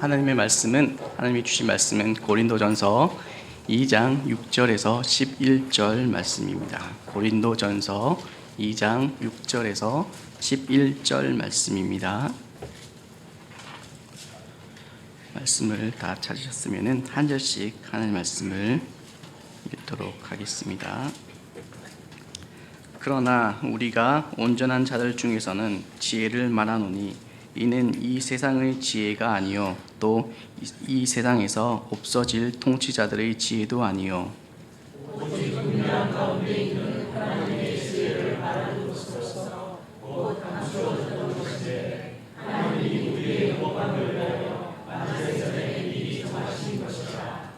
하나님이 주신 말씀은 고린도전서 2장 6절에서 11절 말씀입니다. 고린도전서 2장 6절에서 11절 말씀입니다. 말씀을 다 찾으셨으면 한 절씩 하나님 말씀을 읽도록 하겠습니다. 그러나 우리가 온전한 자들 중에서는 지혜를 말하노니 이는 이 세상의 지혜가 아니요 또 이 세상에서 없어질 통치자들의 지혜도 아니요 오직 분명 가운데 있는 하나님의 지혜를 말함으로써 곧 감추어졌던 것인데 하나님이 우리의 영광을 위하여 만세 전에 미리 정하신 것이라.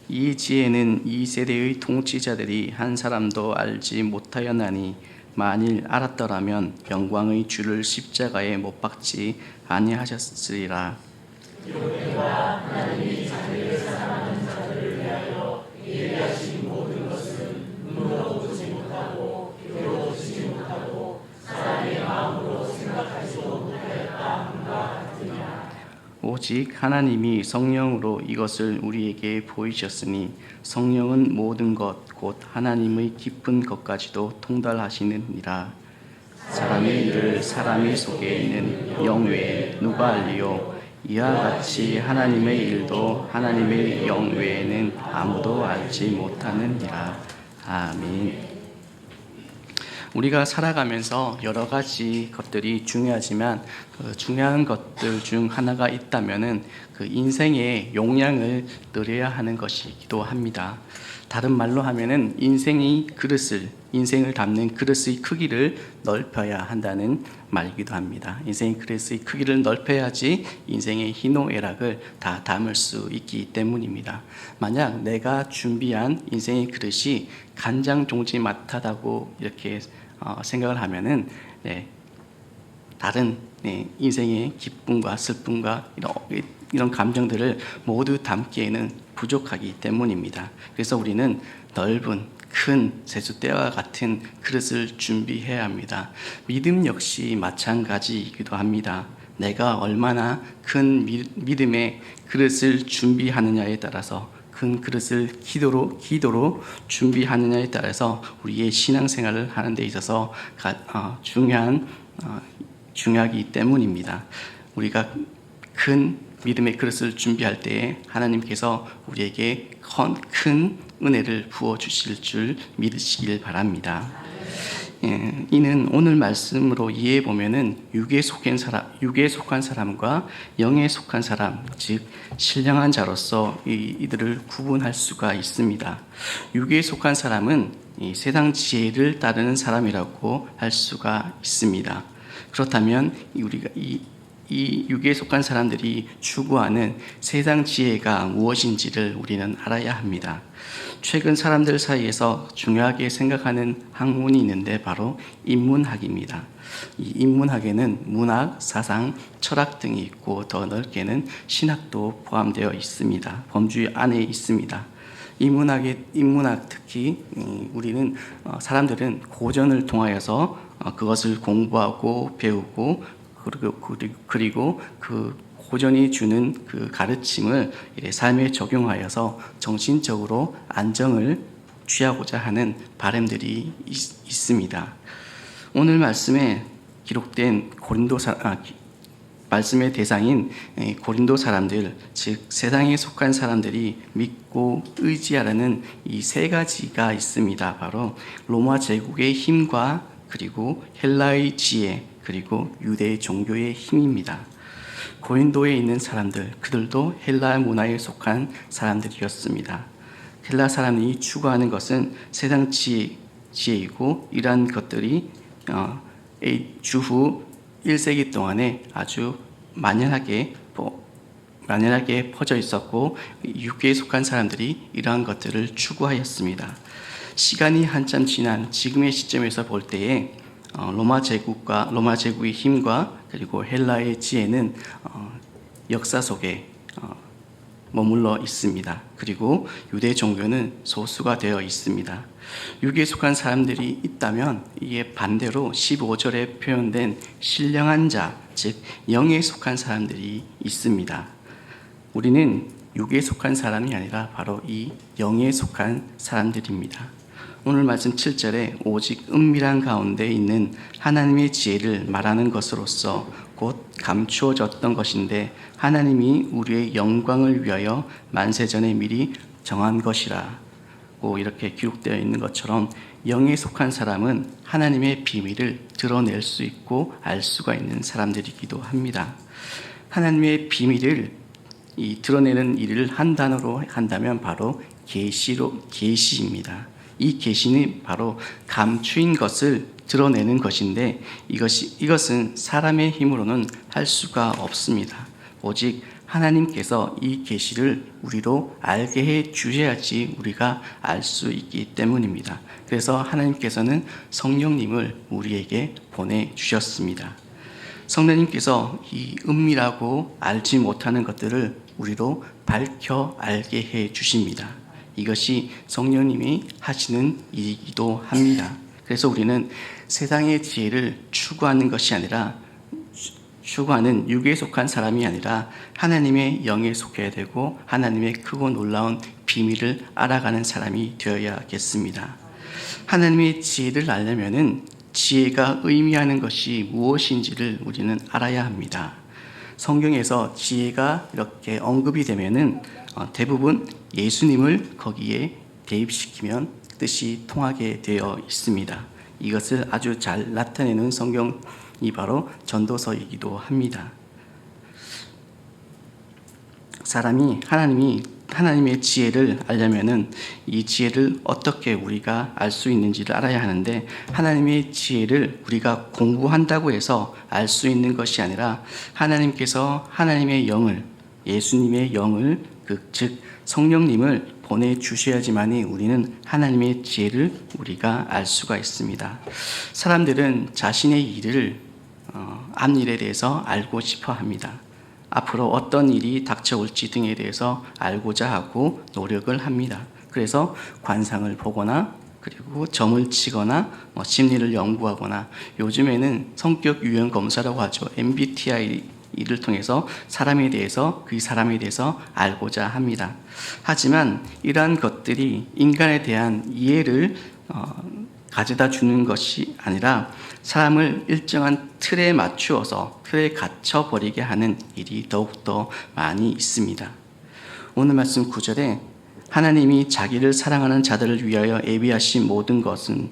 이 지혜는 이 세대의 통치자들이 한 사람도 알지 못하였나니 만일 알았더라면 영광의 주를 십자가에 못 박지 아니하셨으리라. 여호와 하나님이 자기를 사랑하는 자들을 위하여 예비하신 모든 것은 눈으로 보지 못하고 귀로 듣지 못하고 사람의 마음으로 생각하지도 못하였다 함과 같으냐. 오직 하나님이 성령으로 이것을 우리에게 보이셨으니 성령은 모든 것 곧 하나님의 깊은 것까지도 통달하시느니라. 사람의 일을 사람의 속에 있는 영 외에 누가 알리요? 이와 같이 하나님의 일도 하나님의 영 외에는 아무도 알지 못하느니라. 아멘. 우리가 살아가면서 여러 가지 것들이 중요하지만 그 중요한 것들 중 하나가 있다면은 그 인생의 용량을 늘려야 하는 것이기도 합니다. 다른 말로 하면은 인생을 담는 그릇의 크기를 넓혀야 한다는 말이기도 합니다. 인생의 그릇의 크기를 넓혀야지 인생의 희노애락을 다 담을 수 있기 때문입니다. 만약 내가 준비한 인생의 그릇이 간장종지마타다고 이렇게 생각을 하면은 다른 인생의 기쁨과 슬픔과 이런 감정들을 모두 담기에는 부족하기 때문입니다. 그래서 우리는 넓은 큰 세숫대와 같은 그릇을 준비해야 합니다. 믿음 역시 마찬가지이기도 합니다. 내가 얼마나 큰 믿음의 그릇을 준비하느냐에 따라서 큰 그릇을 기도로 준비하느냐에 따라서 우리의 신앙생활을 하는 데 있어서 중요하기 때문입니다. 우리가 큰 믿음의 그릇을 준비할 때에 하나님께서 우리에게 큰 은혜를 부어주실 줄 믿으시길 바랍니다. 이는 오늘 말씀으로 이해해 보면은 육에 속한 사람과 영에 속한 사람, 즉 신령한 자로서 이들을 구분할 수가 있습니다. 육에 속한 사람은 이 세상 지혜를 따르는 사람이라고 할 수가 있습니다. 그렇다면 우리가 이 육에 속한 사람들이 추구하는 세상 지혜가 무엇인지를 우리는 알아야 합니다. 최근 사람들 사이에서 중요하게 생각하는 학문이 있는데 바로 인문학입니다. 이 인문학에는 문학, 사상, 철학 등이 있고 더 넓게는 신학도 포함되어 있습니다. 범주 안에 있습니다. 인문학 특히 사람들은 고전을 통하여서 그것을 공부하고 배우고 그리고 그 고전이 주는 그 가르침을 삶에 적용하여서 정신적으로 안정을 취하고자 하는 바람들이 있습니다. 오늘 말씀에 기록된 말씀의 대상인 고린도 사람들, 즉 세상에 속한 사람들이 믿고 의지하라는 이 세 가지가 있습니다. 바로 로마 제국의 힘과 그리고 헬라의 지혜, 그리고 유대 종교의 힘입니다. 고린도에 있는 사람들, 그들도 헬라 문화에 속한 사람들이었습니다. 헬라 사람이 추구하는 것은 세상 지혜이고 이러한 것들이 주후 1세기 동안에 아주 만연하게 퍼져 있었고 육계에 속한 사람들이 이러한 것들을 추구하였습니다. 시간이 한참 지난 지금의 시점에서 볼 때에 로마 제국의 힘과 그리고 헬라의 지혜는 역사 속에 머물러 있습니다. 그리고 유대 종교는 소수가 되어 있습니다. 육에 속한 사람들이 있다면 이에 반대로 15절에 표현된 신령한 자, 즉 영에 속한 사람들이 있습니다. 우리는 육에 속한 사람이 아니라 바로 이 영에 속한 사람들입니다. 오늘 말씀 7절에 오직 은밀한 가운데 있는 하나님의 지혜를 말하는 것으로서 곧 감추어졌던 것인데 하나님이 우리의 영광을 위하여 만세전에 미리 정한 것이라고 이렇게 기록되어 있는 것처럼 영에 속한 사람은 하나님의 비밀을 드러낼 수 있고 알 수가 있는 사람들이기도 합니다. 하나님의 비밀을 드러내는 일을 한 단어로 한다면 바로 계시입니다. 이 계시는 바로 감추인 것을 드러내는 것인데 이것은 사람의 힘으로는 할 수가 없습니다. 오직 하나님께서 이 계시를 우리로 알게 해 주셔야지 우리가 알 수 있기 때문입니다. 그래서 하나님께서는 성령님을 우리에게 보내주셨습니다. 성령님께서 이 은밀하고 알지 못하는 것들을 우리로 밝혀 알게 해 주십니다. 이것이 성령님이 하시는 일이기도 합니다. 그래서 우리는 세상의 지혜를 추구하는 것이 아니라 추구하는 육에 속한 사람이 아니라 하나님의 영에 속해야 되고 하나님의 크고 놀라운 비밀을 알아가는 사람이 되어야겠습니다. 하나님의 지혜를 알려면은 지혜가 의미하는 것이 무엇인지를 우리는 알아야 합니다. 성경에서 지혜가 이렇게 언급이 되면은 대부분 예수님을 거기에 대입시키면 뜻이 통하게 되어 있습니다. 이것을 아주 잘 나타내는 성경이 바로 전도서이기도 합니다. 사람이 하나님의 지혜를 알려면은 이 지혜를 어떻게 우리가 알 수 있는지를 알아야 하는데 하나님의 지혜를 우리가 공부한다고 해서 알 수 있는 것이 아니라 하나님께서 하나님의 영을 예수님의 영을 즉 성령님을 보내주셔야지만이 우리는 하나님의 지혜를 우리가 알 수가 있습니다. 사람들은 자신의 일을 앞일에 대해서 알고 싶어 합니다. 앞으로 어떤 일이 닥쳐올지 등에 대해서 알고자 하고 노력을 합니다. 그래서 관상을 보거나 그리고 점을 치거나 심리를 연구하거나 요즘에는 성격 유형 검사라고 하죠. MBTI를 통해서 그 사람에 대해서 알고자 합니다. 하지만 이러한 것들이 인간에 대한 이해를 가져다 주는 것이 아니라 사람을 일정한 틀에 맞추어서 틀에 갇혀버리게 하는 일이 더욱더 많이 있습니다. 오늘 말씀 9절에 하나님이 자기를 사랑하는 자들을 위하여 예비하신 모든 것은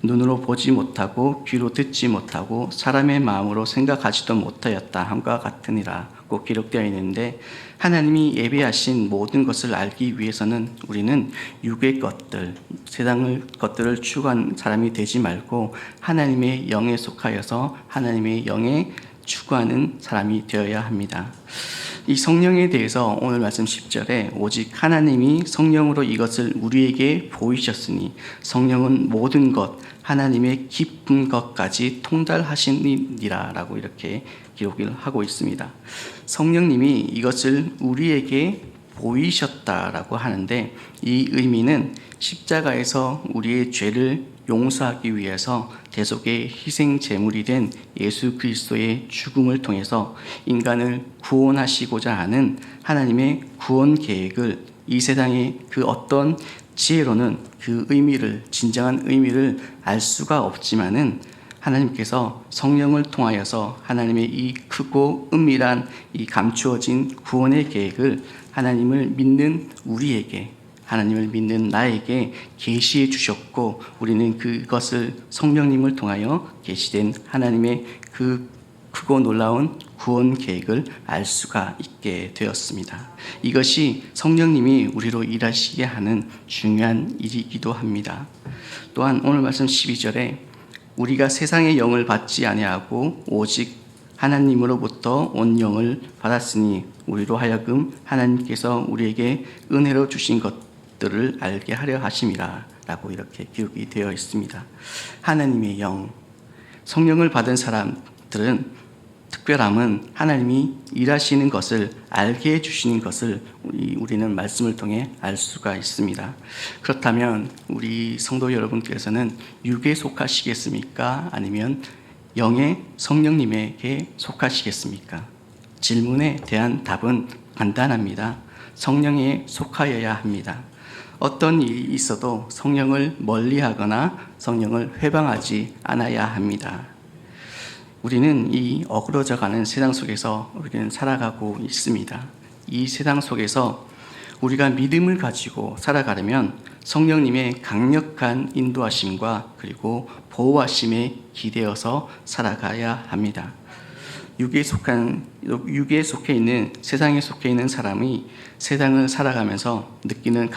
눈으로 보지 못하고 귀로 듣지 못하고 사람의 마음으로 생각하지도 못하였다 함과 같으니라고 기록되어 있는데 하나님이 예비하신 모든 것을 알기 위해서는 우리는 육의 것들, 세상의 것들을 추구한 사람이 되지 말고 하나님의 영에 속하여서 하나님의 영에 추구하는 사람이 되어야 합니다. 이 성령에 대해서 오늘 말씀 10절에 오직 하나님이 성령으로 이것을 우리에게 보이셨으니 성령은 모든 것 하나님의 깊은 것까지 통달하시니라 라고 이렇게 기록을 하고 있습니다. 성령님이 이것을 우리에게 보이셨다라고 하는데 이 의미는 십자가에서 우리의 죄를 용서하기 위해서 대속의 희생 제물이 된 예수 그리스도의 죽음을 통해서 인간을 구원하시고자 하는 하나님의 구원 계획을 이 세상의 그 어떤 지혜로는 그 의미를 진정한 의미를 알 수가 없지만은 하나님께서 성령을 통하여서 하나님의 이 크고 은밀한 이 감추어진 구원의 계획을 하나님을 믿는 우리에게 하나님을 믿는 나에게 계시해 주셨고 우리는 그것을 성령님을 통하여 계시된 하나님의 그 크고 놀라운 구원 계획을 알 수가 있게 되었습니다. 이것이 성령님이 우리로 일하시게 하는 중요한 일이기도 합니다. 또한 오늘 말씀 12절에 우리가 세상의 영을 받지 아니하고 오직 하나님으로부터 온 영을 받았으니 우리로 하여금 하나님께서 우리에게 은혜로 주신 것들을 알게 하려 하심이라 라고 이렇게 기록이 되어 있습니다. 하나님의 영, 성령을 받은 사람들은 특별함은 하나님이 일하시는 것을 알게 해주시는 것을 우리는 말씀을 통해 알 수가 있습니다. 그렇다면 우리 성도 여러분께서는 육에 속하시겠습니까? 아니면 영의 성령님에게 속하시겠습니까? 질문에 대한 답은 간단합니다. 성령에 속하여야 합니다. 어떤 일이 있어도 성령을 멀리하거나 성령을 회방하지 않아야 합니다. 우리는 이 어그러져가는 세상 속에서 우리는 살아가고 있습니다. 이 세상 속에서 우리가 믿음을 가지고 살아가려면 성령님의 강력한 인도하심과 그리고 보호하심에 기대어서 살아가야 합니다. 육에 속해 있는, 세상에 속해 있는 사람이 세상을 살아가면서 느끼는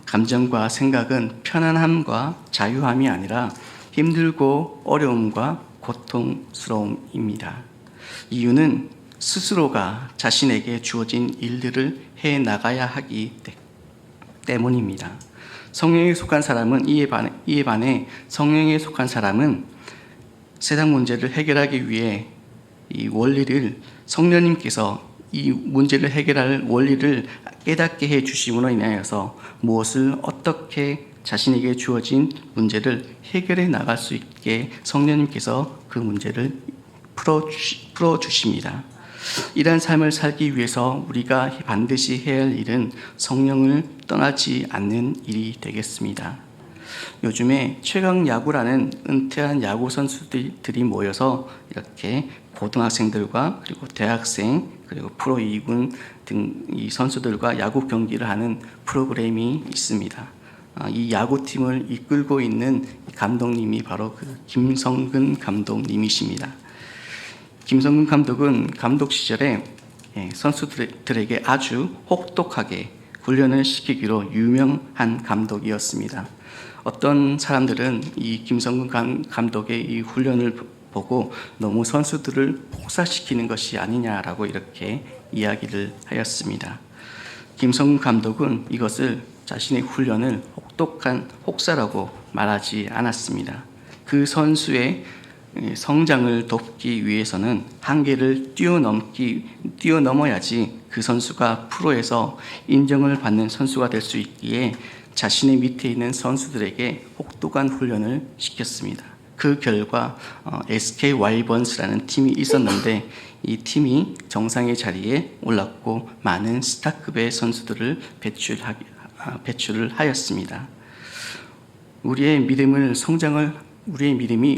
감정과 생각은 편안함과 자유함이 아니라 힘들고 어려움과 고통스러움입니다. 이유는 스스로가 자신에게 주어진 일들을 해 나가야 하기 때문입니다. 성령에 속한 사람은 이에 반해 성령에 속한 사람은 세상 문제를 해결하기 위해 이 원리를 성령님께서 이 문제를 해결할 원리를 깨닫게 해 주심으로 인하여서 무엇을 어떻게 자신에게 주어진 문제를 해결해 나갈 수 있게 성령님께서 그 문제를 풀어 주십니다. 이러한 삶을 살기 위해서 우리가 반드시 해야 할 일은 성령을 떠나지 않는 일이 되겠습니다. 요즘에 최강 야구라는 은퇴한 야구 선수들이 모여서 이렇게 고등학생들과 그리고 대학생 그리고 프로 2군 등 이 선수들과 야구 경기를 하는 프로그램이 있습니다. 이 야구팀을 이끌고 있는 감독님이 바로 그 김성근 감독님이십니다. 김성근 감독은 감독 시절에 선수들에게 아주 혹독하게 훈련을 시키기로 유명한 감독이었습니다. 어떤 사람들은 이 김성근 감독의 이 훈련을 보고 너무 선수들을 혹사시키는 것이 아니냐라고 이렇게 이야기를 하였습니다. 김성근 감독은 이것을 자신의 훈련을 혹독한 혹사라고 말하지 않았습니다. 그 선수의 성장을 돕기 위해서는 한계를 뛰어넘어야지 그 선수가 프로에서 인정을 받는 선수가 될 수 있기에 자신의 밑에 있는 선수들에게 혹독한 훈련을 시켰습니다. 그 결과 SK 와이번스라는 팀이 있었는데 이 팀이 정상의 자리에 올랐고 많은 스타급의 선수들을 배출을 하였습니다. 우리의 믿음이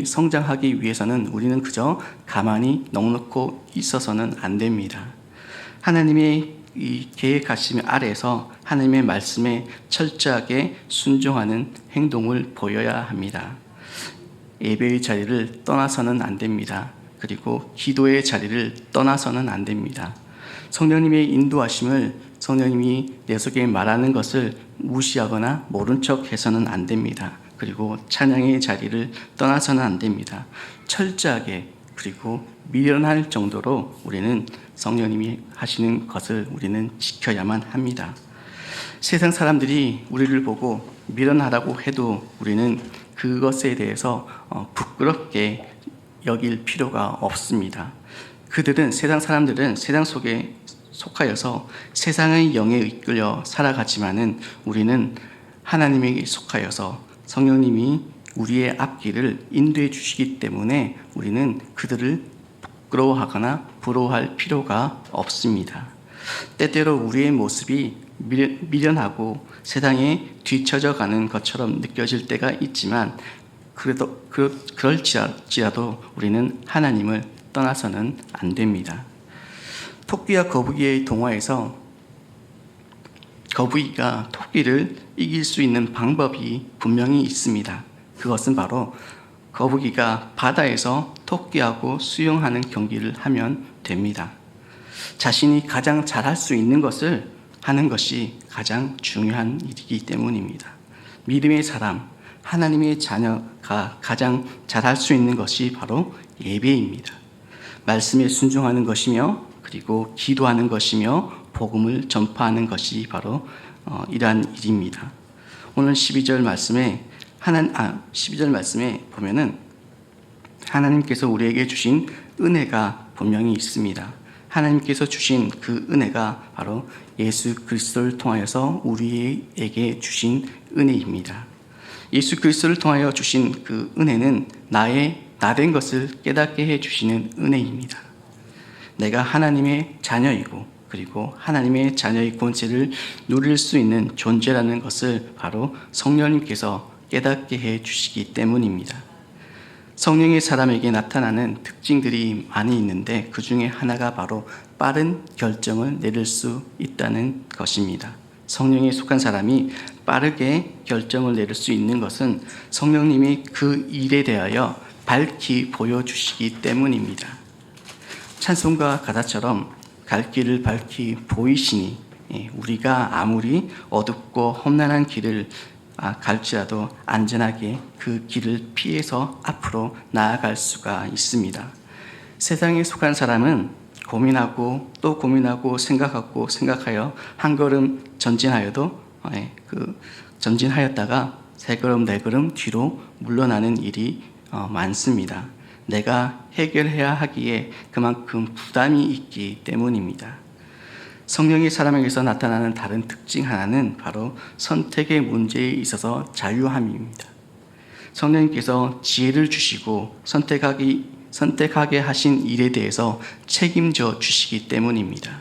성장하기 위해서는 우리는 그저 가만히 넋놓고 있어서는 안 됩니다. 하나님의 이 계획하심 아래에서 하나님의 말씀에 철저하게 순종하는 행동을 보여야 합니다. 예배의 자리를 떠나서는 안 됩니다. 그리고 기도의 자리를 떠나서는 안 됩니다. 성령님의 인도하심을 성령님이 내 속에 말하는 것을 무시하거나 모른 척 해서는 안 됩니다. 그리고 찬양의 자리를 떠나서는 안 됩니다. 철저하게 그리고 미련할 정도로 우리는 성령님이 하시는 것을 우리는 지켜야만 합니다. 세상 사람들이 우리를 보고 미련하다고 해도 우리는 그것에 대해서 부끄럽게 여길 필요가 없습니다. 세상 사람들은 세상 속에 속하여서 세상의 영에 이끌려 살아가지만은 우리는 하나님에게 속하여서 성령님이 우리의 앞길을 인도해 주시기 때문에 우리는 그들을 부끄러워하거나 부러워할 필요가 없습니다. 때때로 우리의 모습이 미련하고 세상에 뒤처져 가는 것처럼 느껴질 때가 있지만 그럴지라도 우리는 하나님을 떠나서는 안 됩니다. 토끼와 거북이의 동화에서 거북이가 토끼를 이길 수 있는 방법이 분명히 있습니다. 그것은 바로 거북이가 바다에서 토끼하고 수영하는 경기를 하면 됩니다. 자신이 가장 잘할 수 있는 것을 하는 것이 가장 중요한 일이기 때문입니다. 믿음의 사람, 하나님의 자녀가 가장 잘할 수 있는 것이 바로 예배입니다. 말씀에 순종하는 것이며 그리고 기도하는 것이며 복음을 전파하는 것이 바로 이러한 일입니다. 오늘 12절 말씀에 보면은 하나님께서 우리에게 주신 은혜가 분명히 있습니다. 하나님께서 주신 그 은혜가 바로 예수 그리스도를 통하여서 우리에게 주신 은혜입니다. 예수 그리스도를 통하여 주신 그 은혜는 나 된 것을 깨닫게 해 주시는 은혜입니다. 내가 하나님의 자녀이고 그리고 하나님의 자녀의 권세를 누릴 수 있는 존재라는 것을 바로 성령님께서 깨닫게 해 주시기 때문입니다. 성령의 사람에게 나타나는 특징들이 많이 있는데 그 중에 하나가 바로 빠른 결정을 내릴 수 있다는 것입니다. 성령에 속한 사람이 빠르게 결정을 내릴 수 있는 것은 성령님이 그 일에 대하여 밝히 보여주시기 때문입니다. 찬송가 가사처럼 갈 길을 밝히 보이시니 우리가 아무리 어둡고 험난한 길을 갈지라도 안전하게 그 길을 피해서 앞으로 나아갈 수가 있습니다. 세상에 속한 사람은 고민하고 또 고민하고 생각하고 생각하여 한 걸음 전진하여도 전진하였다가 세 걸음 네 걸음 뒤로 물러나는 일이 많습니다. 내가 해결해야 하기에 그만큼 부담이 있기 때문입니다. 성령의 사람에게서 나타나는 다른 특징 하나는 바로 선택의 문제에 있어서 자유함입니다. 성령님께서 지혜를 주시고 선택하게 하신 일에 대해서 책임져 주시기 때문입니다.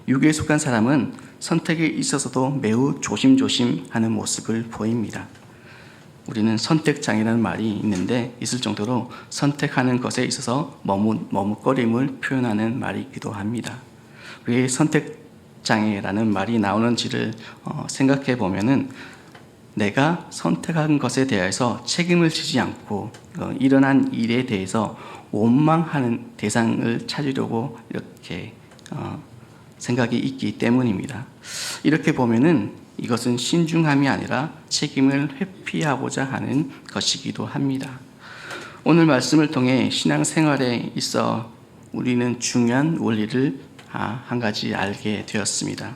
육에 속한 사람은 선택에 있어서도 매우 조심조심하는 모습을 보입니다. 우리는 선택장애라는 말이 있을 정도로 선택하는 것에 있어서 머뭇거림을 표현하는 말이기도 합니다. 왜 선택장애라는 말이 나오는지를 생각해 보면은 내가 선택한 것에 대해서 책임을 지지 않고 일어난 일에 대해서 원망하는 대상을 찾으려고 이렇게 생각이 있기 때문입니다. 이렇게 보면은 이것은 신중함이 아니라 책임을 회피하고자 하는 것이기도 합니다. 오늘 말씀을 통해 신앙생활에 있어 우리는 중요한 원리를 한 가지 알게 되었습니다.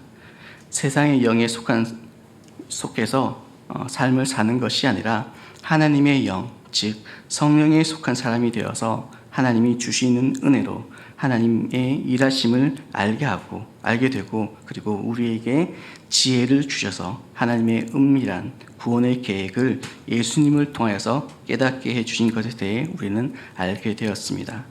세상의 영에 속해서 삶을 사는 것이 아니라 하나님의 영, 즉 성령에 속한 사람이 되어서 하나님이 주시는 은혜로 하나님의 일하심을 알게 되고 그리고 우리에게 지혜를 주셔서 하나님의 은밀한 구원의 계획을 예수님을 통하여서 깨닫게 해주신 것에 대해 우리는 알게 되었습니다.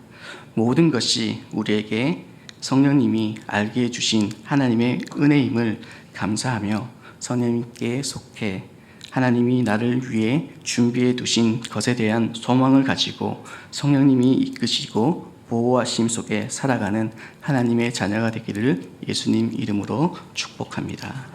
모든 것이 우리에게 성령님이 알게 해주신 하나님의 은혜임을 감사하며 성령님께 속해 하나님이 나를 위해 준비해 두신 것에 대한 소망을 가지고 성령님이 이끄시고 보호하심 속에 살아가는 하나님의 자녀가 되기를 예수님 이름으로 축복합니다.